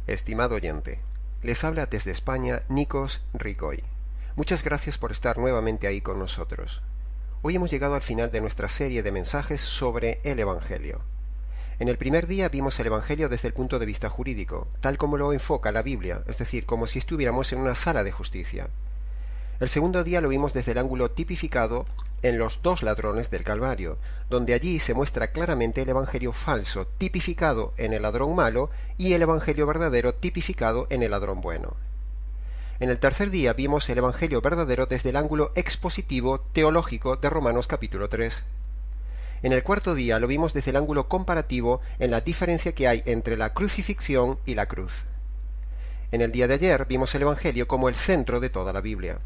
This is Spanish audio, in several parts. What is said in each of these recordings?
Estimado oyente, les habla desde España Nikos Ricoy. Muchas gracias por estar nuevamente ahí con nosotros. Hoy hemos llegado al final de nuestra serie de mensajes sobre el Evangelio. En el primer día vimos el Evangelio desde el punto de vista jurídico, tal como lo enfoca la Biblia, es decir, como si estuviéramos en una sala de justicia. El segundo día lo vimos desde el ángulo tipificado en los dos ladrones del Calvario, donde allí se muestra claramente el Evangelio falso, tipificado en el ladrón malo, y el Evangelio verdadero, tipificado en el ladrón bueno. En el tercer día vimos el Evangelio verdadero desde el ángulo expositivo teológico de Romanos capítulo 3. En el cuarto día lo vimos desde el ángulo comparativo en la diferencia que hay entre la crucifixión y la cruz. En el día de ayer vimos el Evangelio como el centro de toda la Biblia.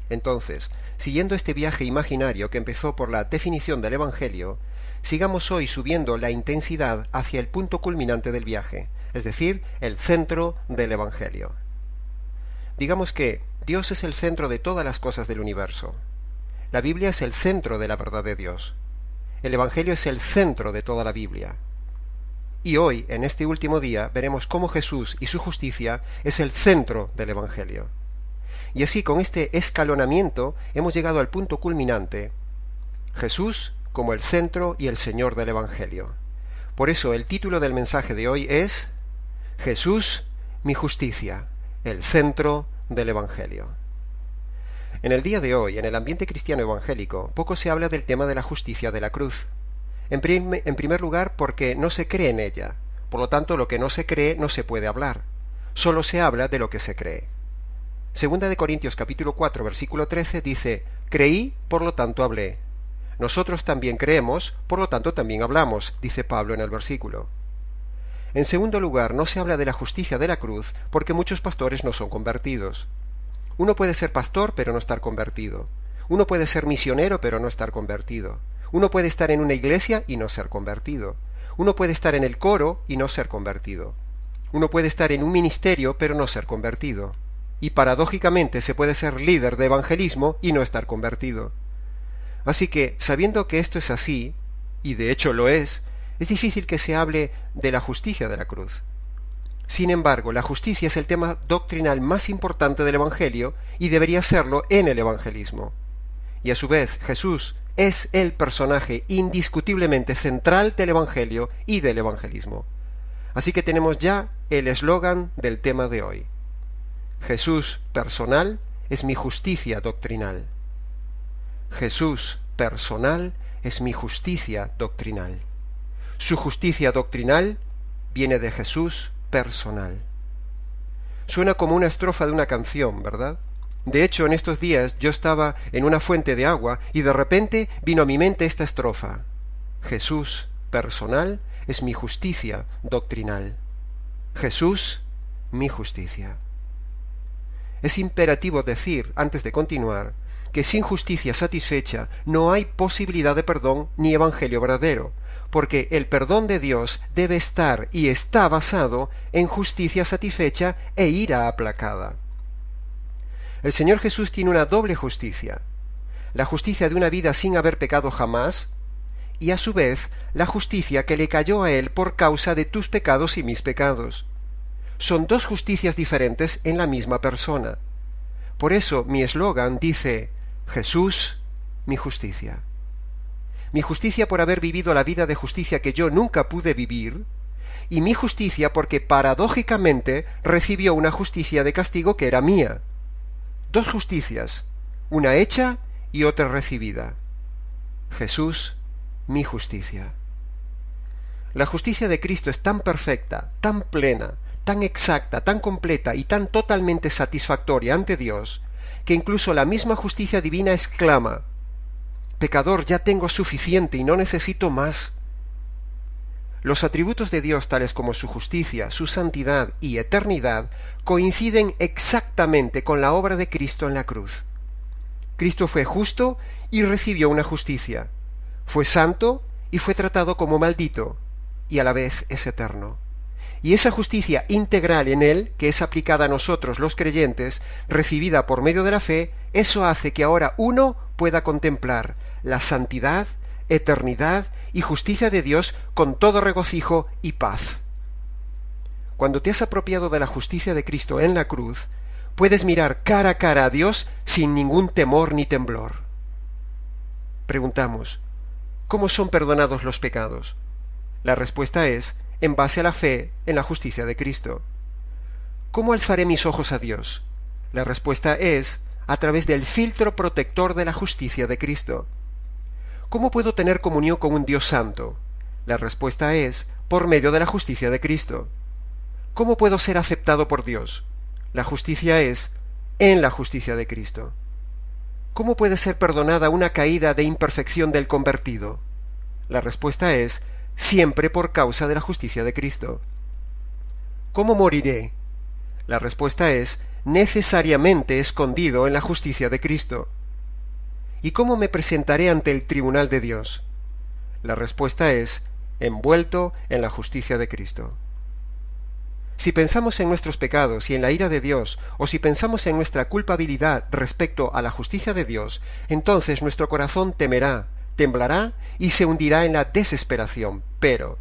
Entonces, siguiendo este viaje imaginario que empezó por la definición del Evangelio, sigamos hoy subiendo la intensidad hacia el punto culminante del viaje, es decir, el centro del Evangelio. Digamos que Dios es el centro de todas las cosas del universo. La Biblia es el centro de la verdad de Dios. El Evangelio es el centro de toda la Biblia. Y hoy, en este último día, veremos cómo Jesús y su justicia es el centro del Evangelio. Y así, con este escalonamiento, hemos llegado al punto culminante: Jesús como el centro y el Señor del Evangelio. Por eso el título del mensaje de hoy es Jesús, mi justicia, el centro del Evangelio. En el día de hoy, en el ambiente cristiano evangélico, poco se habla del tema de la justicia de la cruz. En primer lugar, porque no se cree en ella. Por lo tanto, lo que no se cree no se puede hablar. Solo se habla de lo que se cree. Segunda de Corintios capítulo 4, versículo 13 dice: creí, por lo tanto hablé. Nosotros también creemos, por lo tanto también hablamos, dice Pablo en el versículo. En segundo lugar, no se habla de la justicia de la cruz porque muchos pastores no son convertidos. Uno puede ser pastor pero no estar convertido. Uno puede ser misionero pero no estar convertido. Uno puede estar en una iglesia y no ser convertido. Uno puede estar en el coro y no ser convertido. Uno puede estar en un ministerio pero no ser convertido. Y paradójicamente se puede ser líder de evangelismo y no estar convertido. Así que, sabiendo que esto es así, y de hecho lo es difícil que se hable de la justicia de la cruz. Sin embargo, la justicia es el tema doctrinal más importante del Evangelio y debería serlo en el evangelismo. Y a su vez, Jesús es el personaje indiscutiblemente central del Evangelio y del evangelismo. Así que tenemos ya el eslogan del tema de hoy. Jesús personal es mi justicia doctrinal. Jesús personal es mi justicia doctrinal. Su justicia doctrinal viene de Jesús personal. Suena como una estrofa de una canción, ¿verdad? De hecho, en estos días yo estaba en una fuente de agua y de repente vino a mi mente esta estrofa. Jesús personal es mi justicia doctrinal. Jesús, mi justicia. Es imperativo decir, antes de continuar, que sin justicia satisfecha no hay posibilidad de perdón ni evangelio verdadero, porque el perdón de Dios debe estar y está basado en justicia satisfecha e ira aplacada. El Señor Jesús tiene una doble justicia: la justicia de una vida sin haber pecado jamás, y a su vez la justicia que le cayó a Él por causa de tus pecados y mis pecados. Son dos justicias diferentes en la misma persona. Por eso mi eslogan dice: Jesús, mi justicia. Mi justicia por haber vivido la vida de justicia que yo nunca pude vivir, y mi justicia porque paradójicamente recibió una justicia de castigo que era mía. Dos justicias, una hecha y otra recibida. Jesús, mi justicia. La justicia de Cristo es tan perfecta, tan plena, tan exacta, tan completa y tan totalmente satisfactoria ante Dios, que incluso la misma justicia divina exclama: pecador, ya tengo suficiente y no necesito más. Los atributos de Dios, tales como su justicia, su santidad y eternidad, coinciden exactamente con la obra de Cristo en la cruz. Cristo fue justo y recibió una justicia. Fue santo y fue tratado como maldito, y a la vez es eterno. Y esa justicia integral en Él, que es aplicada a nosotros los creyentes, recibida por medio de la fe, eso hace que ahora uno pueda contemplar la santidad, eternidad y justicia de Dios con todo regocijo y paz. cuando te has apropiado de la justicia de Cristo en la cruz, puedes mirar cara a cara a Dios sin ningún temor ni temblor. Preguntamos, ¿cómo son perdonados los pecados? La respuesta es, en base a la fe en la justicia de Cristo. ¿Cómo alzaré mis ojos a Dios? La respuesta es, a través del filtro protector de la justicia de Cristo. ¿Cómo puedo tener comunión con un Dios santo? La respuesta es, por medio de la justicia de Cristo. ¿Cómo puedo ser aceptado por Dios? La justicia es, en la justicia de Cristo. ¿Cómo puede ser perdonada una caída de imperfección del convertido? La respuesta es, siempre por causa de la justicia de Cristo. ¿Cómo moriré? La respuesta es, necesariamente escondido en la justicia de Cristo. ¿Y cómo me presentaré ante el tribunal de Dios? La respuesta es, envuelto en la justicia de Cristo. Si pensamos en nuestros pecados y en la ira de Dios, o si pensamos en nuestra culpabilidad respecto a la justicia de Dios, entonces nuestro corazón temerá, temblará y se hundirá en la desesperación. Pero,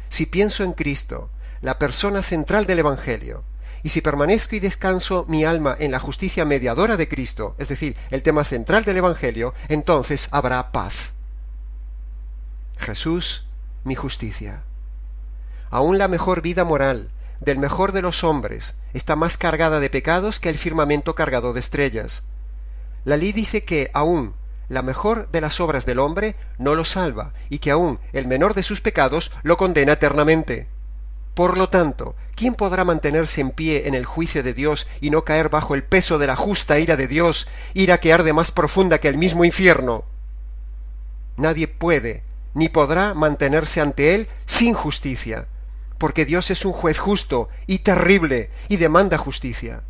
si pienso en Cristo, la persona central del Evangelio, y si permanezco y descanso mi alma en la justicia mediadora de Cristo, es decir, el tema central del Evangelio, entonces habrá paz. Jesús, mi justicia. Aún la mejor vida moral, del mejor de los hombres, está más cargada de pecados que el firmamento cargado de estrellas. La ley dice que aún la mejor de las obras del hombre no lo salva, y que aún el menor de sus pecados lo condena eternamente. Por lo tanto, ¿quién podrá mantenerse en pie en el juicio de Dios y no caer bajo el peso de la justa ira de Dios, ira que arde más profunda que el mismo infierno? Nadie puede, ni podrá mantenerse ante él sin justicia, porque Dios es un juez justo y terrible y demanda justicia.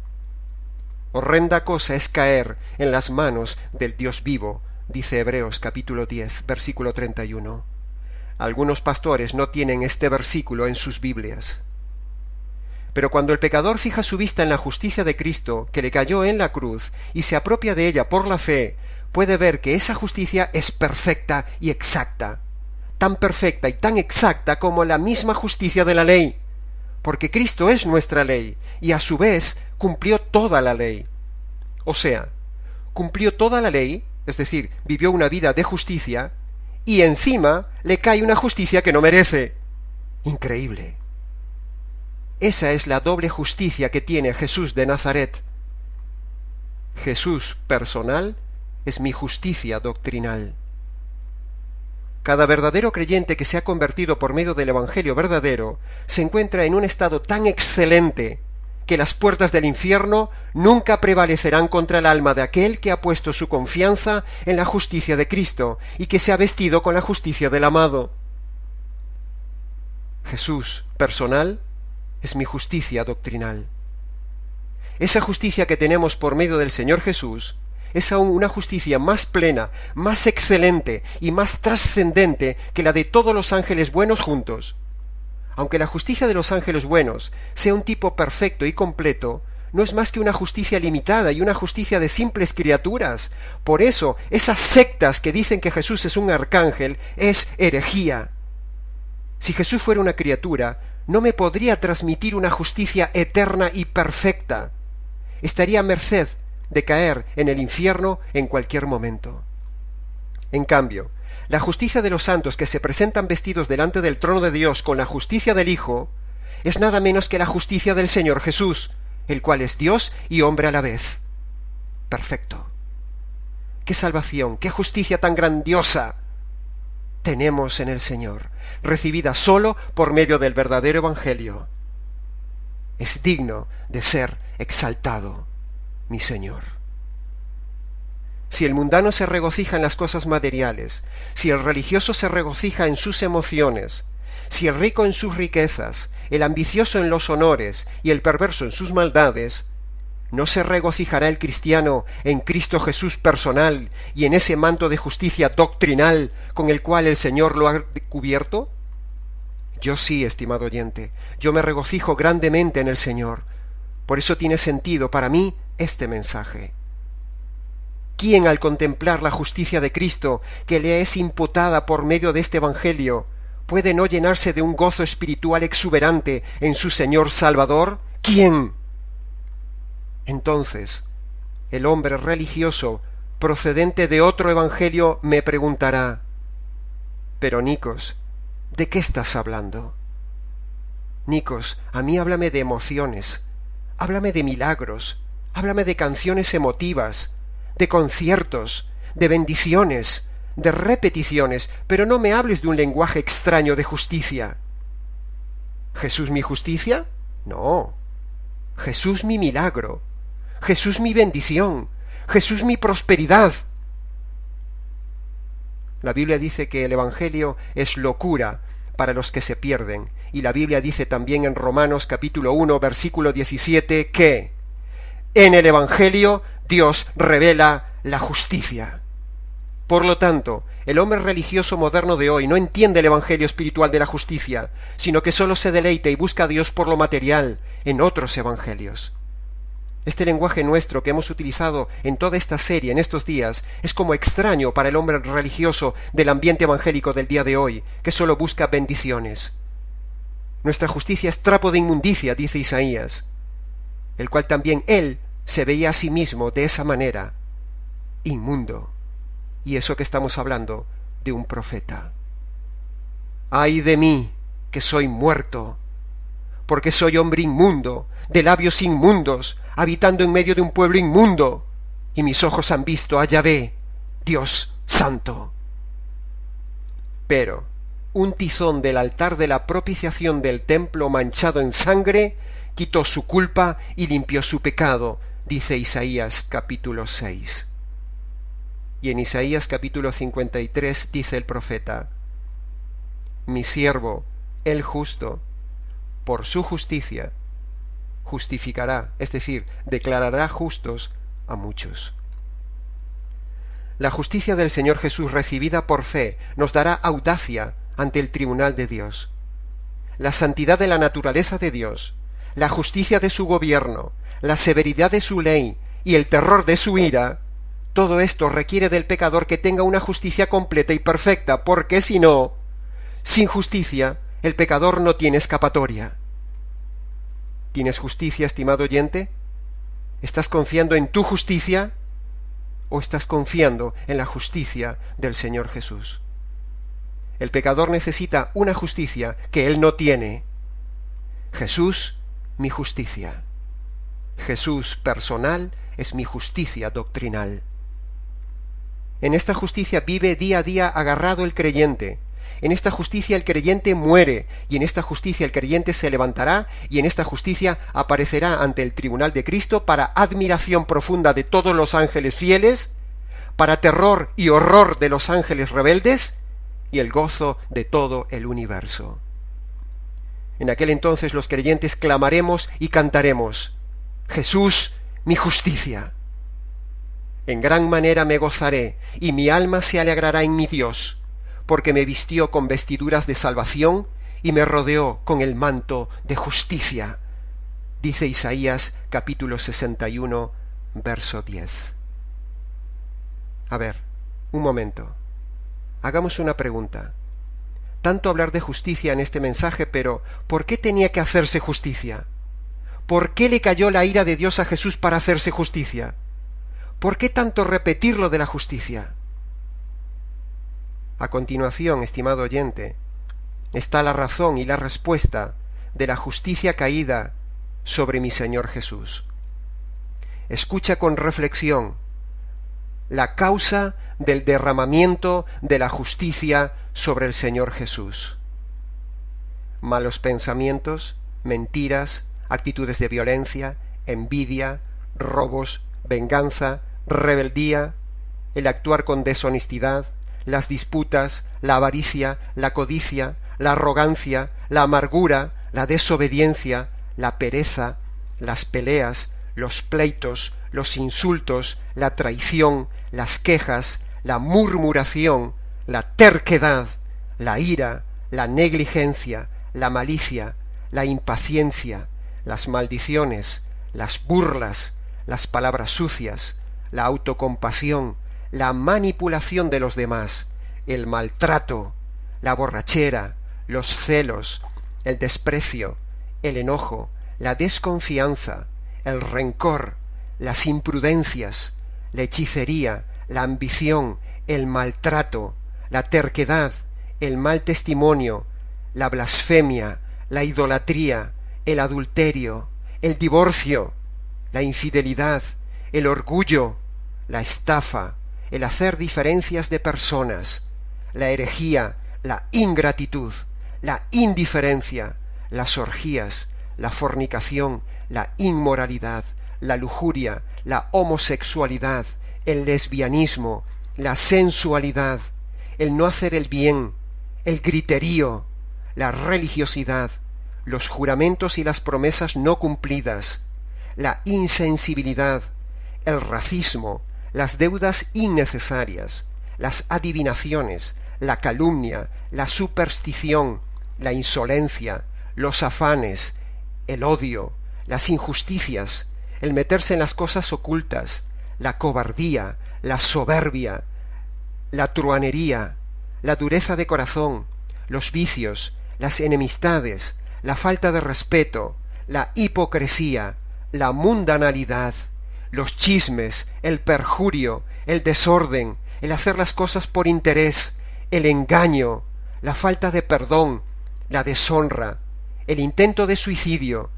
Horrenda cosa es caer en las manos del Dios vivo, dice Hebreos capítulo 10, versículo 31. Algunos pastores no tienen este versículo en sus Biblias. Pero cuando el pecador fija su vista en la justicia de Cristo, que le cayó en la cruz, y se apropia de ella por la fe, puede ver que esa justicia es perfecta y exacta, tan perfecta y tan exacta como la misma justicia de la ley, porque Cristo es nuestra ley, y a su vez cumplió toda la ley. O sea, cumplió toda la ley, es decir, vivió una vida de justicia, y encima le cae una justicia que no merece. Increíble. Esa es la doble justicia que tiene Jesús de Nazaret. Jesús personal es mi justicia doctrinal. Cada verdadero creyente que se ha convertido por medio del Evangelio verdadero se encuentra en un estado tan excelente que las puertas del infierno nunca prevalecerán contra el alma de aquel que ha puesto su confianza en la justicia de Cristo y que se ha vestido con la justicia del amado. Jesús personal es mi justicia doctrinal. Esa justicia que tenemos por medio del Señor Jesús es aún una justicia más plena, más excelente y más trascendente que la de todos los ángeles buenos juntos. Aunque la justicia de los ángeles buenos sea un tipo perfecto y completo, no es más que una justicia limitada y una justicia de simples criaturas. Por eso, esas sectas que dicen que Jesús es un arcángel es herejía. Si Jesús fuera una criatura, no me podría transmitir una justicia eterna y perfecta. Estaría a merced de caer en el infierno en cualquier momento. En cambio, la justicia de los santos que se presentan vestidos delante del trono de Dios con la justicia del Hijo es nada menos que la justicia del Señor Jesús, el cual es Dios y hombre a la vez. Perfecto. ¡Qué salvación, qué justicia tan grandiosa tenemos en el Señor, recibida sólo por medio del verdadero Evangelio! Es digno de ser exaltado, mi Señor. Si el mundano se regocija en las cosas materiales, si el religioso se regocija en sus emociones, si el rico en sus riquezas, el ambicioso en los honores y el perverso en sus maldades, ¿no se regocijará el cristiano en Cristo Jesús personal y en ese manto de justicia doctrinal con el cual el Señor lo ha cubierto? Yo sí, estimado oyente, yo me regocijo grandemente en el Señor. Por eso tiene sentido para mí este mensaje. ¿Quién, al contemplar la justicia de Cristo que le es imputada por medio de este Evangelio, puede no llenarse de un gozo espiritual exuberante en su Señor Salvador? ¿Quién? Entonces, el hombre religioso procedente de otro evangelio me preguntará: pero Nicos, ¿de qué estás hablando? Nicos, a mí háblame de emociones, háblame de milagros, háblame de canciones emotivas, de conciertos, de bendiciones, de repeticiones, pero no me hables de un lenguaje extraño de justicia. ¿Jesús mi justicia? No. Jesús mi milagro, Jesús mi bendición, Jesús mi prosperidad. La Biblia dice que el Evangelio es locura para los que se pierden, y la Biblia dice también en Romanos capítulo 1, versículo 17, que en el Evangelio Dios revela la justicia. Por lo tanto, el hombre religioso moderno de hoy no entiende el Evangelio espiritual de la justicia, sino que solo se deleita y busca a Dios por lo material en otros evangelios. Este lenguaje nuestro que hemos utilizado en toda esta serie en estos días es como extraño para el hombre religioso del ambiente evangélico del día de hoy, que solo busca bendiciones. Nuestra justicia es trapo de inmundicia, dice Isaías, el cual también él se veía a sí mismo de esa manera, inmundo. Y eso que estamos hablando de un profeta. ¡Ay de mí, que soy muerto! Porque soy hombre inmundo, de labios inmundos, habitando en medio de un pueblo inmundo, y mis ojos han visto a Yahvé, Dios santo. Pero un tizón del altar de la propiciación del templo manchado en sangre quitó su culpa y limpió su pecado, dice Isaías capítulo 6. Y en Isaías capítulo 53 dice el profeta: mi siervo, el justo, por su justicia, justificará, es decir, declarará justos a muchos. La justicia del Señor Jesús recibida por fe nos dará audacia ante el tribunal de Dios. La santidad de la naturaleza de Dios, la justicia de su gobierno, la severidad de su ley y el terror de su ira, todo esto requiere del pecador que tenga una justicia completa y perfecta, porque si no, sin justicia, el pecador no tiene escapatoria. ¿Tienes justicia, estimado oyente? ¿Estás confiando en tu justicia o estás confiando en la justicia del Señor Jesús? El pecador necesita una justicia que él no tiene. Jesús, mi justicia. Jesús personal es mi justicia doctrinal. En esta justicia vive día a día agarrado el creyente. En esta justicia el creyente muere, y en esta justicia el creyente se levantará, y en esta justicia aparecerá ante el tribunal de Cristo para admiración profunda de todos los ángeles fieles, para terror y horror de los ángeles rebeldes, y el gozo de todo el universo. En aquel entonces los creyentes clamaremos y cantaremos: Jesús, mi justicia. En gran manera me gozaré, y mi alma se alegrará en mi Dios, porque me vistió con vestiduras de salvación y me rodeó con el manto de justicia. Dice Isaías capítulo 61, verso 10. A ver, un momento. Hagamos una pregunta. Tanto hablar de justicia en este mensaje, pero ¿por qué tenía que hacerse justicia? ¿Por qué le cayó la ira de Dios a Jesús para hacerse justicia? ¿Por qué tanto repetir lo de la justicia? A continuación, estimado oyente, está la razón y la respuesta de la justicia caída sobre mi Señor Jesús. Escucha con reflexión la causa del derramamiento de la justicia sobre el Señor Jesús. Malos pensamientos, mentiras, actitudes de violencia, envidia, robos, venganza, rebeldía, el actuar con deshonestidad, las disputas, la avaricia, la codicia, la arrogancia, la amargura, la desobediencia, la pereza, las peleas, los pleitos, los insultos, la traición, las quejas, la murmuración, la terquedad, la ira, la negligencia, la malicia, la impaciencia, las maldiciones, las burlas, las palabras sucias, la autocompasión, la manipulación de los demás, el maltrato, la borrachera, los celos, el desprecio, el enojo, la desconfianza, el rencor, las imprudencias, la hechicería, la ambición, el maltrato, la terquedad, el mal testimonio, la blasfemia, la idolatría, el adulterio, el divorcio, la infidelidad, el orgullo, la estafa, el hacer diferencias de personas, la herejía, la ingratitud, la indiferencia, las orgías, la fornicación, la inmoralidad, la lujuria, la homosexualidad, el lesbianismo, la sensualidad, el no hacer el bien, el griterío, la religiosidad, los juramentos y las promesas no cumplidas, la insensibilidad, el racismo, las deudas innecesarias, las adivinaciones, la calumnia, la superstición, la insolencia, los afanes, el odio, las injusticias, el meterse en las cosas ocultas, la cobardía, la soberbia, la truhanería, la dureza de corazón, los vicios, las enemistades, la falta de respeto, la hipocresía, la mundanalidad, los chismes, el perjurio, el desorden, el hacer las cosas por interés, el engaño, la falta de perdón, la deshonra, el intento de suicidio,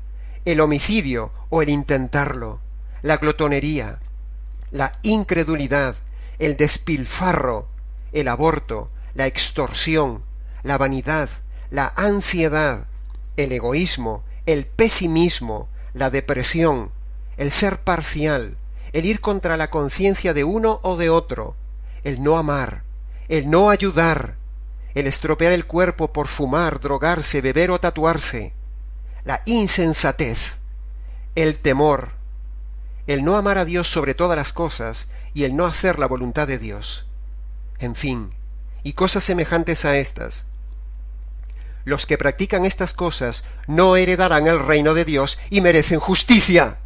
el homicidio o el intentarlo, la glotonería, la incredulidad, el despilfarro, el aborto, la extorsión, la vanidad, la ansiedad, el egoísmo, el pesimismo, la depresión, el ser parcial, el ir contra la conciencia de uno o de otro, el no amar, el no ayudar, el estropear el cuerpo por fumar, drogarse, beber o tatuarse, la insensatez, el temor, el no amar a Dios sobre todas las cosas y el no hacer la voluntad de Dios. En fin, y cosas semejantes a estas. Los que practican estas cosas no heredarán el reino de Dios y merecen justicia.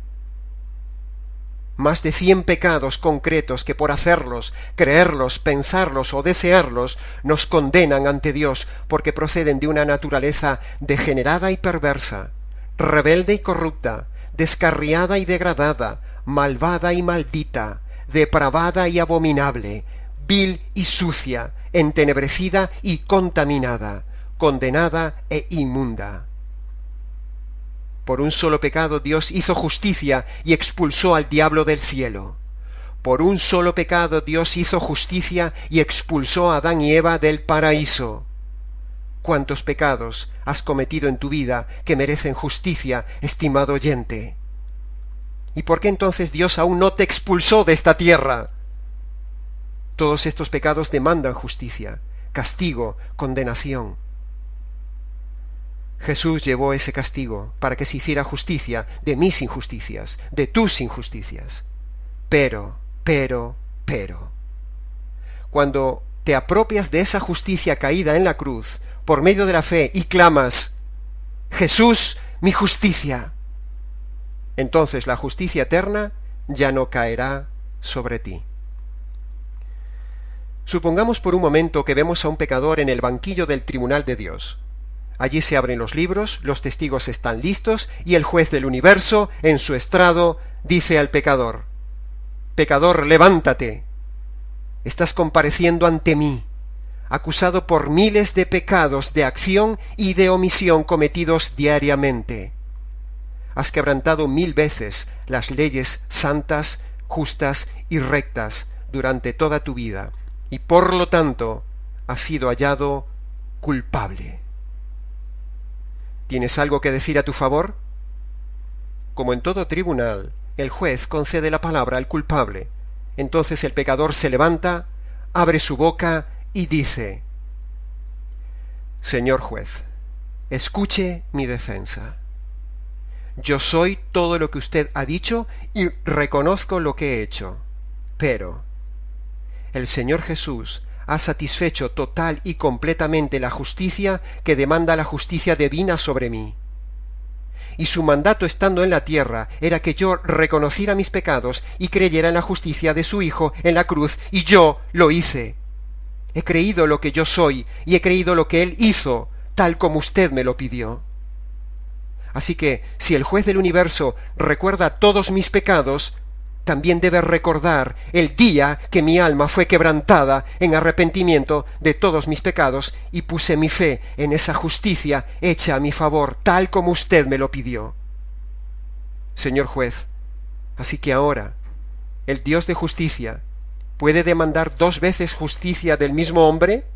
Más de 100 pecados concretos que por hacerlos, creerlos, pensarlos o desearlos nos condenan ante Dios porque proceden de una naturaleza degenerada y perversa, rebelde y corrupta, descarriada y degradada, malvada y maldita, depravada y abominable, vil y sucia, entenebrecida y contaminada, condenada e inmunda. Por un solo pecado Dios hizo justicia y expulsó al diablo del cielo. Por un solo pecado Dios hizo justicia y expulsó a Adán y Eva del paraíso. ¿Cuántos pecados has cometido en tu vida que merecen justicia, estimado oyente? ¿Y por qué entonces Dios aún no te expulsó de esta tierra? Todos estos pecados demandan justicia, castigo, condenación. Jesús llevó ese castigo para que se hiciera justicia de mis injusticias, de tus injusticias. Pero, cuando te apropias de esa justicia caída en la cruz, por medio de la fe, y clamas, Jesús, mi justicia, entonces la justicia eterna ya no caerá sobre ti. Supongamos por un momento que vemos a un pecador en el banquillo del tribunal de Dios. Allí se abren los libros, los testigos están listos y el juez del universo, en su estrado, dice al pecador: «Pecador, levántate. Estás compareciendo ante mí, acusado por miles de pecados de acción y de omisión cometidos diariamente. Has quebrantado 1000 veces las leyes santas, justas y rectas durante toda tu vida, y por lo tanto has sido hallado culpable. ¿Tienes algo que decir a tu favor?». Como en todo tribunal, el juez concede la palabra al culpable. Entonces el pecador se levanta, abre su boca y dice: «Señor juez, escuche mi defensa. Yo soy todo lo que usted ha dicho y reconozco lo que he hecho. Pero el Señor Jesús ha satisfecho total y completamente la justicia que demanda la justicia divina sobre mí. Y su mandato estando en la tierra era que yo reconociera mis pecados y creyera en la justicia de su Hijo en la cruz, y yo lo hice. He creído lo que yo soy y he creído lo que Él hizo, tal como usted me lo pidió. Así que, si el juez del universo recuerda todos mis pecados, también debe recordar el día que mi alma fue quebrantada en arrepentimiento de todos mis pecados y puse mi fe en esa justicia hecha a mi favor, tal como usted me lo pidió. Señor juez, así que ahora, el Dios de justicia, ¿puede demandar 2 veces justicia del mismo hombre?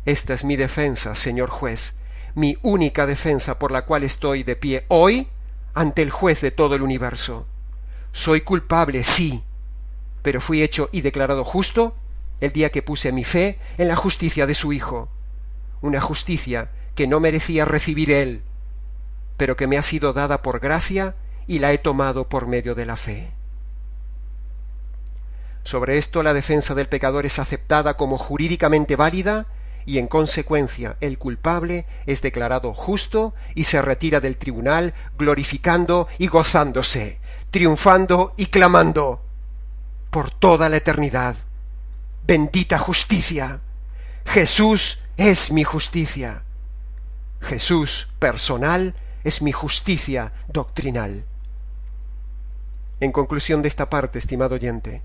Esta es mi defensa, señor juez, mi única defensa por la cual estoy de pie hoy ante el juez de todo el universo. Soy culpable, sí, pero fui hecho y declarado justo el día que puse mi fe en la justicia de su Hijo, una justicia que no merecía recibir él, pero que me ha sido dada por gracia y la he tomado por medio de la fe. Sobre esto la defensa del pecador es aceptada como jurídicamente válida y en consecuencia el culpable es declarado justo y se retira del tribunal glorificando y gozándose, triunfando y clamando por toda la eternidad. Bendita justicia. Jesús es mi justicia. Jesús personal es mi justicia doctrinal. En conclusión de esta parte, estimado oyente,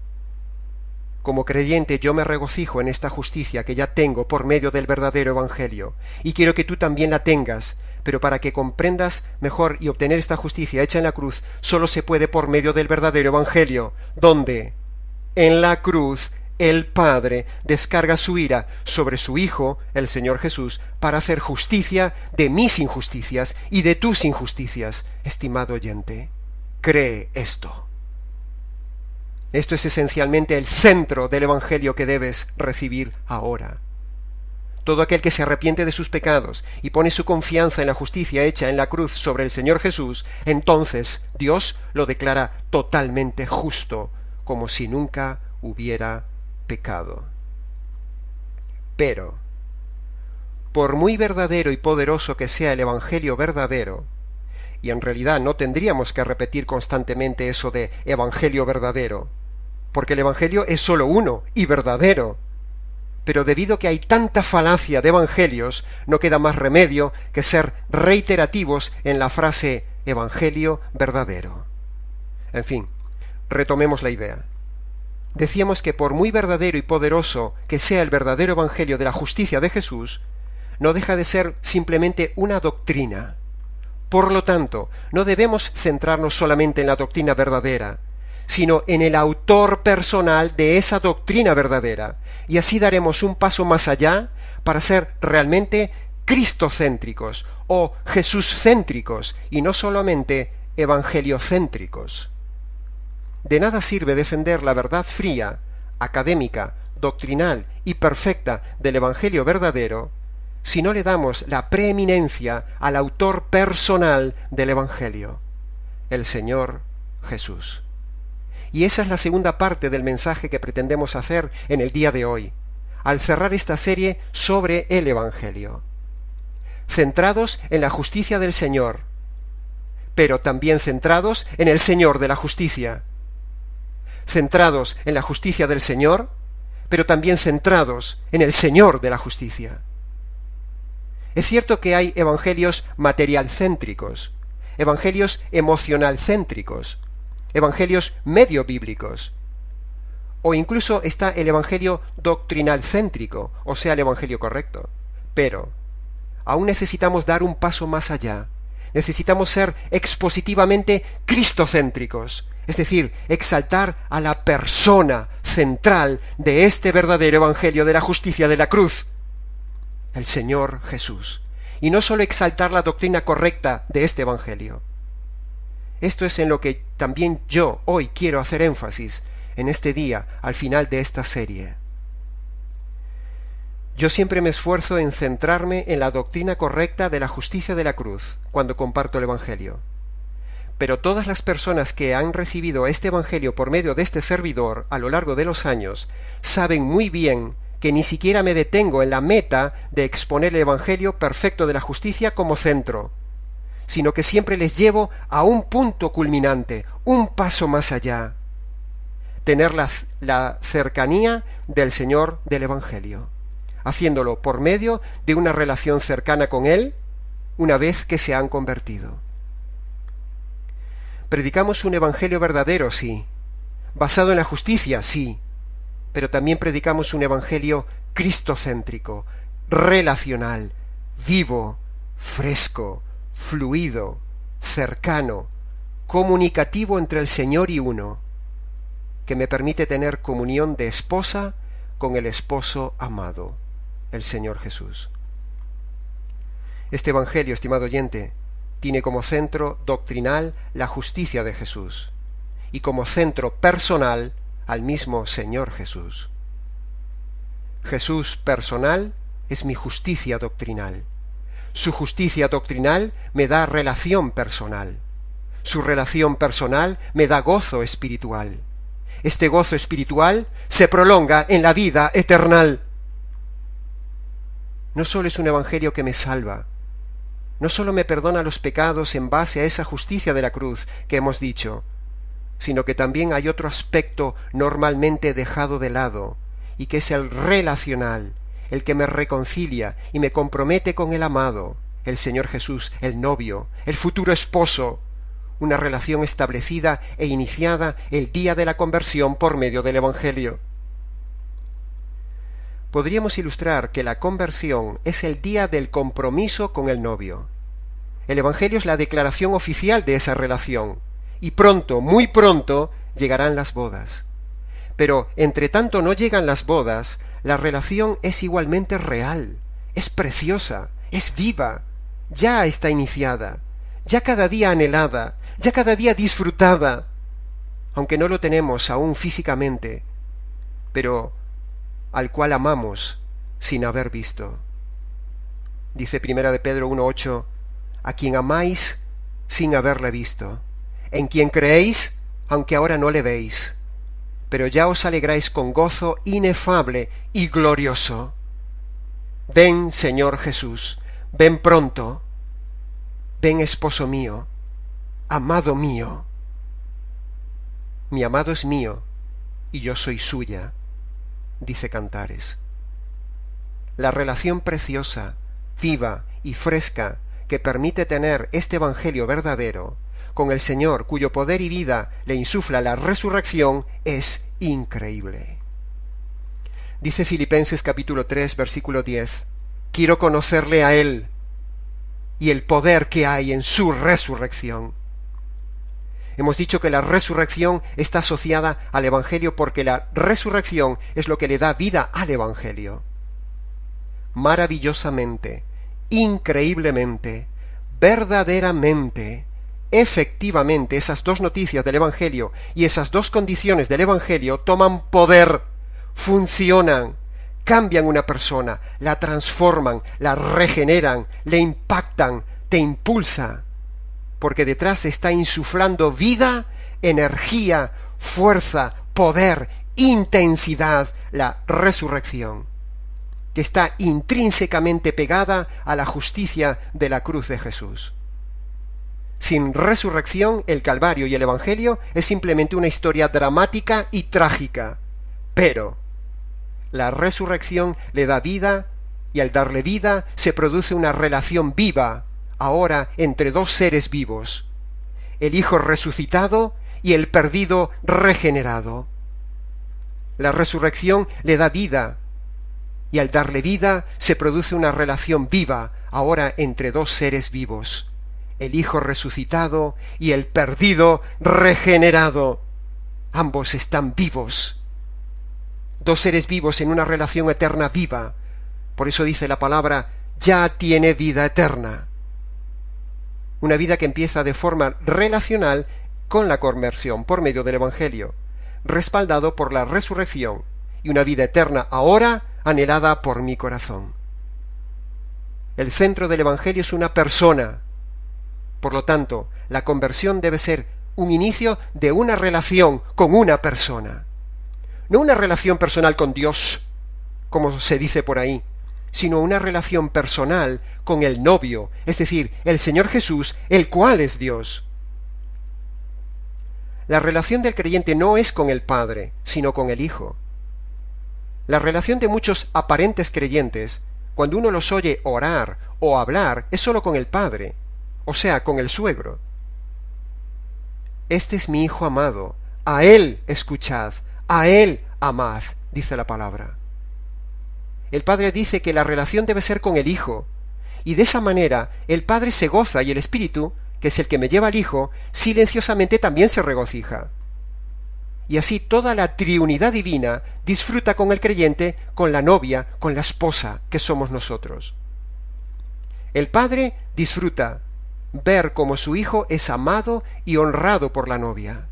como creyente yo me regocijo en esta justicia que ya tengo por medio del verdadero Evangelio, y quiero que tú también la tengas, pero para que comprendas mejor y obtener esta justicia hecha en la cruz, solo se puede por medio del verdadero Evangelio, donde en la cruz el Padre descarga su ira sobre su Hijo, el Señor Jesús, para hacer justicia de mis injusticias y de tus injusticias, estimado oyente. Cree esto. Esto es esencialmente el centro del Evangelio que debes recibir ahora. Todo aquel que se arrepiente de sus pecados y pone su confianza en la justicia hecha en la cruz sobre el Señor Jesús, entonces Dios lo declara totalmente justo, como si nunca hubiera pecado. Pero, por muy verdadero y poderoso que sea el Evangelio verdadero, y en realidad no tendríamos que repetir constantemente eso de Evangelio verdadero, porque el Evangelio es sólo uno y verdadero. Pero debido a que hay tanta falacia de evangelios, no queda más remedio que ser reiterativos en la frase Evangelio verdadero. En fin, retomemos la idea. Decíamos que por muy verdadero y poderoso que sea el verdadero Evangelio de la justicia de Jesús, no deja de ser simplemente una doctrina. Por lo tanto, no debemos centrarnos solamente en la doctrina verdadera, sino en el autor personal de esa doctrina verdadera, y así daremos un paso más allá para ser realmente cristocéntricos o jesúscéntricos y no solamente evangeliocéntricos. De nada sirve defender la verdad fría, académica, doctrinal y perfecta del Evangelio verdadero si no le damos la preeminencia al autor personal del Evangelio, el Señor Jesús. Y esa es la segunda parte del mensaje que pretendemos hacer en el día de hoy, al cerrar esta serie sobre el Evangelio. Centrados en la justicia del Señor, pero también centrados en el Señor de la justicia. Centrados en la justicia del Señor, pero también centrados en el Señor de la justicia. Es cierto que hay evangelios materialcéntricos, evangelios emocionalcéntricos, evangelios medio bíblicos, o incluso está el evangelio doctrinalcéntrico, o sea, el evangelio correcto. Pero aún necesitamos dar un paso más allá. Necesitamos ser expositivamente cristocéntricos, es decir, exaltar a la persona central de este verdadero evangelio de la justicia de la cruz, el Señor Jesús, y no solo exaltar la doctrina correcta de este evangelio. Esto es en lo que también yo hoy quiero hacer énfasis en este día, al final de esta serie. Yo siempre me esfuerzo en centrarme en la doctrina correcta de la justicia de la cruz cuando comparto el Evangelio. Pero todas las personas que han recibido este Evangelio por medio de este servidor a lo largo de los años saben muy bien que ni siquiera me detengo en la meta de exponer el Evangelio perfecto de la justicia como centro, sino que siempre les llevo a un punto culminante, un paso más allá, tener la cercanía del Señor del Evangelio. haciéndolo por medio de una relación cercana con Él una vez que se han convertido. Predicamos un evangelio verdadero, sí, basado en la justicia, sí, pero también predicamos un evangelio cristocéntrico, relacional, vivo, fresco, fluido, cercano, comunicativo entre el Señor y uno, que me permite tener comunión de esposa con el esposo amado, el Señor Jesús. Este evangelio, estimado oyente, tiene como centro doctrinal la justicia de Jesús y como centro personal al mismo Señor Jesús. Jesús personal es mi justicia doctrinal. Su justicia doctrinal me da relación personal. Su relación personal me da gozo espiritual. Este gozo espiritual se prolonga en la vida eterna. No solo es un evangelio que me salva, no solo me perdona los pecados en base a esa justicia de la cruz que hemos dicho, sino que también hay otro aspecto normalmente dejado de lado, y que es el relacional, el que me reconcilia y me compromete con el amado, el Señor Jesús, el novio, el futuro esposo, una relación establecida e iniciada el día de la conversión por medio del Evangelio. Podríamos ilustrar que la conversión es el día del compromiso con el novio. El Evangelio es la declaración oficial de esa relación, y pronto, muy pronto, llegarán las bodas. Pero entre tanto no llegan las bodas, la relación es igualmente real, es preciosa, es viva, ya está iniciada, ya cada día anhelada, ya cada día disfrutada, aunque no lo tenemos aún físicamente, pero al cual amamos sin haber visto. Dice 1 de Pedro 1:8, a quien amáis sin haberle visto, en quien creéis, aunque ahora no le veis, pero ya os alegráis con gozo inefable y glorioso. Ven, Señor Jesús, ven pronto, ven, esposo mío, amado mío. Mi amado es mío, y yo soy suya, dice Cantares. La relación preciosa, viva y fresca que permite tener este evangelio verdadero con el Señor, cuyo poder y vida le insufla la resurrección, es increíble. Dice Filipenses capítulo 3, versículo 10, quiero conocerle a Él y el poder que hay en su resurrección. Hemos dicho que la resurrección está asociada al Evangelio porque la resurrección es lo que le da vida al Evangelio. Maravillosamente, increíblemente, verdaderamente, efectivamente, esas dos noticias del Evangelio y esas dos condiciones del Evangelio toman poder, funcionan, cambian una persona, la transforman, la regeneran, le impactan, te impulsa, porque detrás está insuflando vida, energía, fuerza, poder, intensidad, la resurrección, que está intrínsecamente pegada a la justicia de la cruz de Jesús. Sin resurrección, el Calvario y el Evangelio es simplemente una historia dramática y trágica, pero la resurrección le da vida, y al darle vida se produce una relación viva, ahora entre dos seres vivos, el Hijo resucitado y el perdido regenerado. La resurrección le da vida, y al darle vida se produce una relación viva, ahora entre dos seres vivos, el Hijo resucitado y el perdido regenerado. Ambos están vivos. Dos seres vivos en una relación eterna viva. Por eso dice la palabra, ya tiene vida eterna. Una vida que empieza de forma relacional con la conversión por medio del Evangelio, respaldado por la resurrección, y una vida eterna ahora anhelada por mi corazón. El centro del Evangelio es una persona. Por lo tanto, la conversión debe ser un inicio de una relación con una persona. No una relación personal con Dios, como se dice por ahí, sino una relación personal con el novio, es decir, el Señor Jesús, el cual es Dios. La relación del creyente no es con el Padre, sino con el Hijo. La relación de muchos aparentes creyentes, cuando uno los oye orar o hablar, es solo con el Padre, o sea, con el suegro. Este es mi Hijo amado, a Él escuchad, a Él amad, dice la palabra. El Padre dice que la relación debe ser con el Hijo, y de esa manera el Padre se goza y el Espíritu, que es el que me lleva al Hijo, silenciosamente también se regocija. Y así toda la triunidad divina disfruta con el creyente, con la novia, con la esposa, que somos nosotros. El Padre disfruta ver cómo su Hijo es amado y honrado por la novia.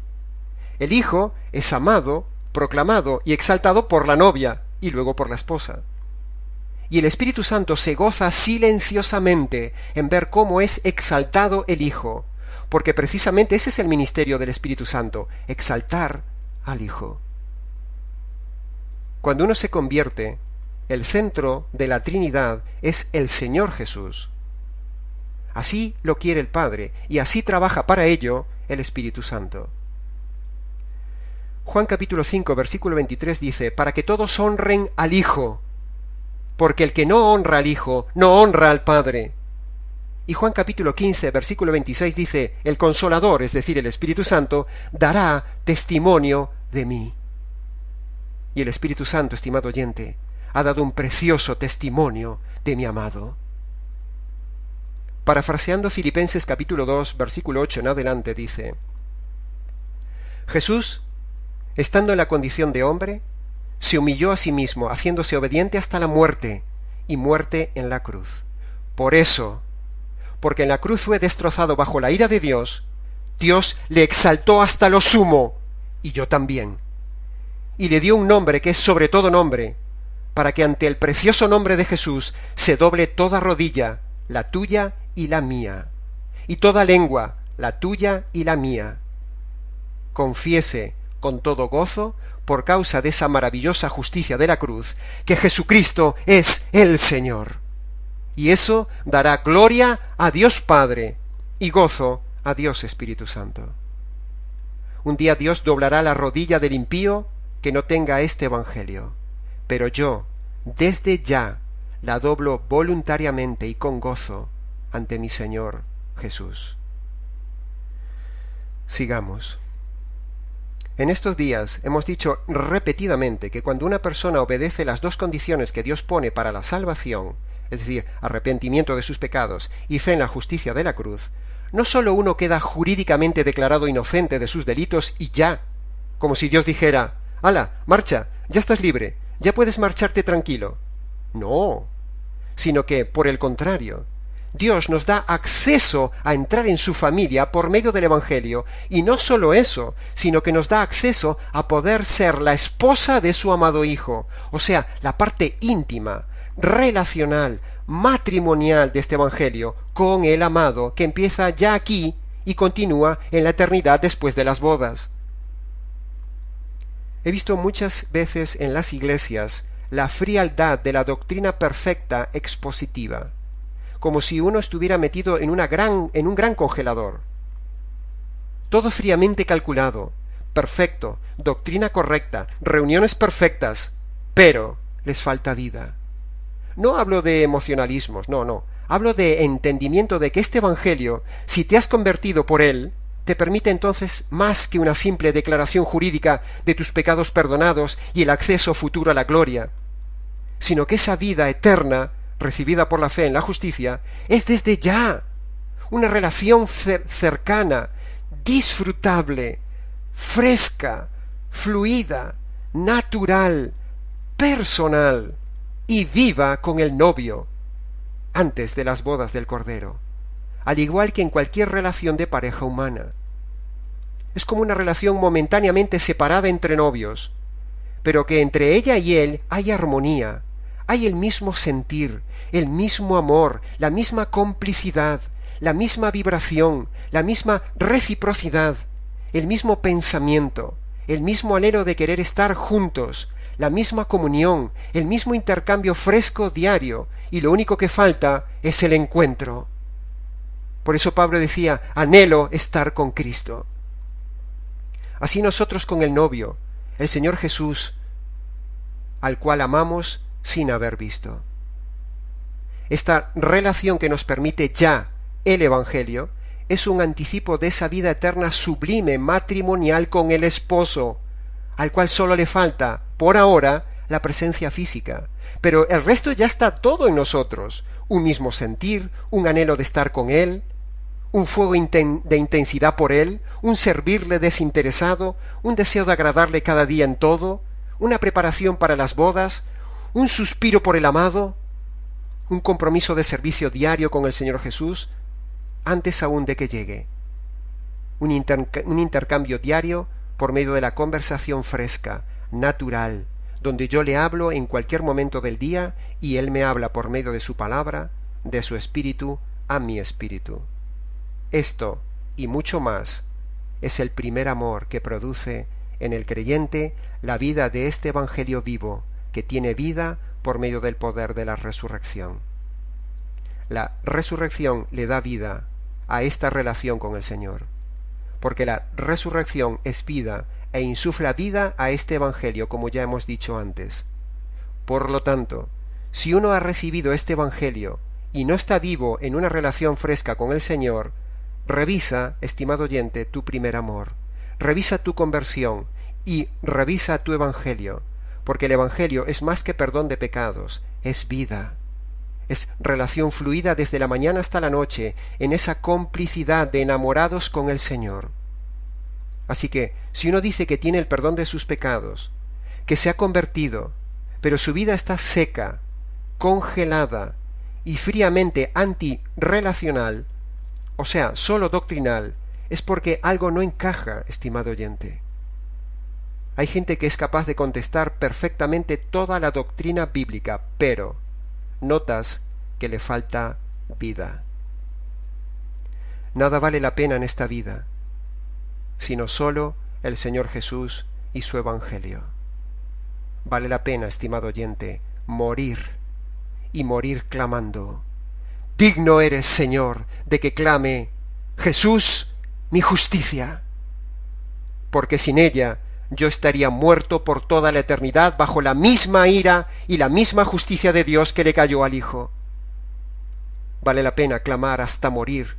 El Hijo es amado, proclamado y exaltado por la novia y luego por la esposa. Y el Espíritu Santo se goza silenciosamente en ver cómo es exaltado el Hijo, porque precisamente ese es el ministerio del Espíritu Santo, exaltar al Hijo. Cuando uno se convierte, el centro de la Trinidad es el Señor Jesús. Así lo quiere el Padre, y así trabaja para ello el Espíritu Santo. Juan capítulo 5, versículo 23 dice, para que todos honren al Hijo, porque el que no honra al Hijo, no honra al Padre. Y Juan capítulo 15, versículo 26 dice, el Consolador, es decir, el Espíritu Santo, dará testimonio de mí. Y el Espíritu Santo, estimado oyente, ha dado un precioso testimonio de mi amado. Parafraseando Filipenses capítulo 2, versículo 8 en adelante, dice, Jesús, estando en la condición de hombre, se humilló a sí mismo, haciéndose obediente hasta la muerte, y muerte en la cruz. Por eso, porque en la cruz fue destrozado bajo la ira de Dios, Dios le exaltó hasta lo sumo, y yo también, y le dio un nombre que es sobre todo nombre, para que ante el precioso nombre de Jesús se doble toda rodilla, la tuya y la mía, y toda lengua, la tuya y la mía, confiese con todo gozo, por causa de esa maravillosa justicia de la cruz, que Jesucristo es el Señor. Y eso dará gloria a Dios Padre y gozo a Dios Espíritu Santo. Un día Dios doblará la rodilla del impío que no tenga este evangelio, pero yo, desde ya, la doblo voluntariamente y con gozo ante mi Señor Jesús. Sigamos. En estos días hemos dicho repetidamente que cuando una persona obedece las dos condiciones que Dios pone para la salvación, es decir, arrepentimiento de sus pecados y fe en la justicia de la cruz, no sólo uno queda jurídicamente declarado inocente de sus delitos y ya, como si Dios dijera, ¡hala, marcha, ya estás libre, ya puedes marcharte tranquilo! No, sino que, por el contrario, Dios nos da acceso a entrar en su familia por medio del Evangelio, y no solo eso, sino que nos da acceso a poder ser la esposa de su amado Hijo, o sea, la parte íntima, relacional, matrimonial de este Evangelio con el amado, que empieza ya aquí y continúa en la eternidad después de las bodas. He visto muchas veces en las iglesias la frialdad de la doctrina perfecta expositiva, como si uno estuviera metido en un gran congelador. Todo fríamente calculado, perfecto, doctrina correcta, reuniones perfectas, pero les falta vida. No hablo de emocionalismos, no, hablo de entendimiento de que este Evangelio, si te has convertido por él, te permite entonces más que una simple declaración jurídica de tus pecados perdonados y el acceso futuro a la gloria, sino que esa vida eterna recibida por la fe en la justicia, es desde ya una relación cercana, disfrutable, fresca, fluida, natural, personal y viva con el novio, antes de las bodas del Cordero, al igual que en cualquier relación de pareja humana. Es como una relación momentáneamente separada entre novios, pero que entre ella y él hay armonía, hay el mismo sentir, el mismo amor, la misma complicidad, la misma vibración, la misma reciprocidad, el mismo pensamiento, el mismo anhelo de querer estar juntos, la misma comunión, el mismo intercambio fresco diario, y lo único que falta es el encuentro. Por eso Pablo decía, anhelo estar con Cristo. Así nosotros con el novio, el Señor Jesús, al cual amamos sin haber visto. Esta relación que nos permite ya el Evangelio es un anticipo de esa vida eterna sublime matrimonial con el esposo, al cual solo le falta, por ahora, la presencia física. Pero el resto ya está todo en nosotros: un mismo sentir, un anhelo de estar con Él, un fuego de intensidad por Él, un servirle desinteresado, un deseo de agradarle cada día en todo, una preparación para las bodas, un suspiro por el amado, un compromiso de servicio diario con el Señor Jesús, antes aún de que llegue, un intercambio diario por medio de la conversación fresca, natural, donde yo le hablo en cualquier momento del día y Él me habla por medio de su palabra, de su espíritu, a mi espíritu. Esto, y mucho más, es el primer amor que produce en el creyente la vida de este Evangelio vivo, que tiene vida por medio del poder de la resurrección. La resurrección le da vida a esta relación con el Señor, porque la resurrección es vida e insufla vida a este Evangelio, como ya hemos dicho antes. Por lo tanto, si uno ha recibido este Evangelio y no está vivo en una relación fresca con el Señor, revisa, estimado oyente, tu primer amor, revisa tu conversión y revisa tu Evangelio, porque el Evangelio es más que perdón de pecados, es vida. Es relación fluida desde la mañana hasta la noche, en esa complicidad de enamorados con el Señor. Así que, si uno dice que tiene el perdón de sus pecados, que se ha convertido, pero su vida está seca, congelada y fríamente antirrelacional, o sea, solo doctrinal, es porque algo no encaja, estimado oyente. Hay gente que es capaz de contestar perfectamente toda la doctrina bíblica, pero notas que le falta vida. Nada vale la pena en esta vida, sino solo el Señor Jesús y su Evangelio. Vale la pena, estimado oyente, morir, y morir clamando: digno eres, Señor, de que clame: Jesús, mi justicia. Porque sin ella yo estaría muerto por toda la eternidad bajo la misma ira y la misma justicia de Dios que le cayó al Hijo. Vale la pena clamar hasta morir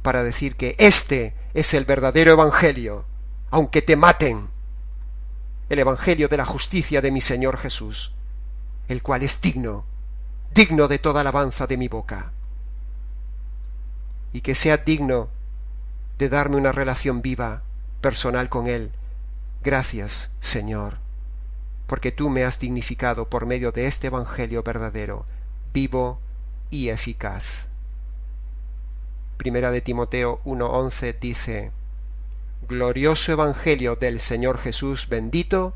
para decir que este es el verdadero Evangelio, aunque te maten, el Evangelio de la justicia de mi Señor Jesús, el cual es digno de toda alabanza de mi boca. Y que sea digno de darme una relación viva, personal con Él. Gracias, Señor, porque tú me has dignificado por medio de este Evangelio verdadero, vivo y eficaz. Primera de Timoteo 1:11 dice: glorioso Evangelio del Señor Jesús bendito,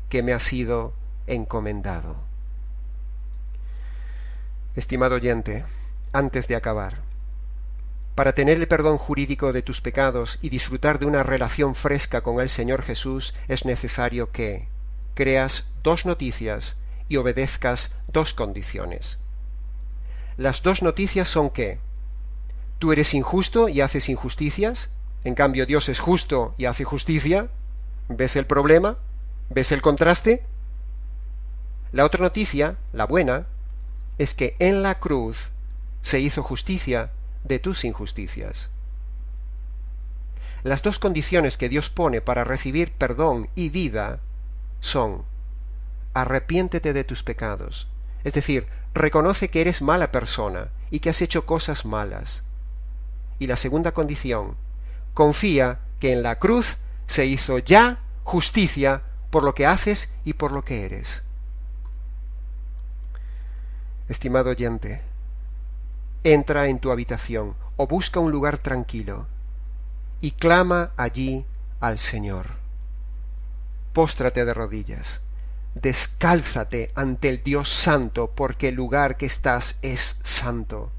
que me ha sido encomendado. Estimado oyente, antes de acabar, para tener el perdón jurídico de tus pecados y disfrutar de una relación fresca con el Señor Jesús, es necesario que creas 2 noticias y obedezcas 2 condiciones. Las 2 noticias son que tú eres injusto y haces injusticias, en cambio Dios es justo y hace justicia. ¿Ves el problema? ¿Ves el contraste? La otra noticia, la buena, es que en la cruz se hizo justicia de tus injusticias. Las 2 condiciones que Dios pone para recibir perdón y vida son: arrepiéntete de tus pecados, es decir, reconoce que eres mala persona y que has hecho cosas malas. Y la segunda condición: confía que en la cruz se hizo ya justicia por lo que haces y por lo que eres. Estimado oyente, entra en tu habitación o busca un lugar tranquilo y clama allí al Señor. Póstrate de rodillas, descálzate ante el Dios santo, porque el lugar que estás es santo.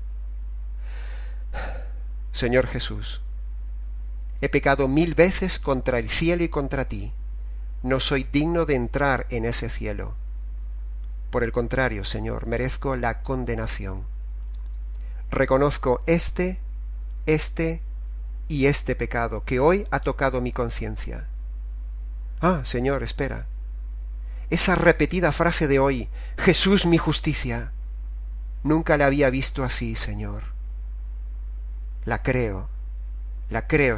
Señor Jesús, he pecado 1000 veces contra el cielo y contra ti. No soy digno de entrar en ese cielo. Por el contrario, Señor, merezco la condenación. Reconozco este y este pecado que hoy ha tocado mi conciencia. Ah, Señor, espera. esa repetida frase de hoy, Jesús mi justicia. Nunca la había visto así, Señor. La creo,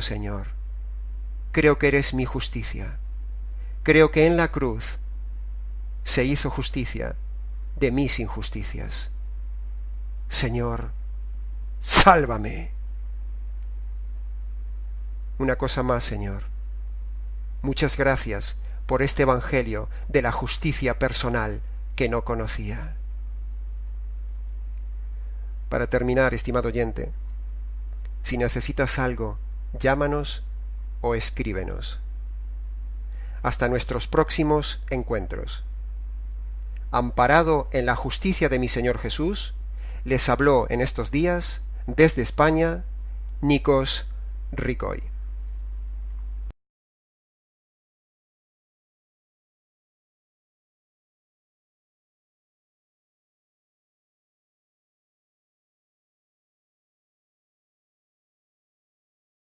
Señor. Creo que eres mi justicia. Creo que en la cruz se hizo justicia de mis injusticias. Señor, sálvame. Una cosa más, Señor. Muchas gracias por este evangelio de la justicia personal que no conocía. Para terminar, estimado oyente, si necesitas algo, llámanos o escríbenos. Hasta nuestros próximos encuentros. Amparado en la justicia de mi Señor Jesús, les habló en estos días, desde España, Nikos Ricoy.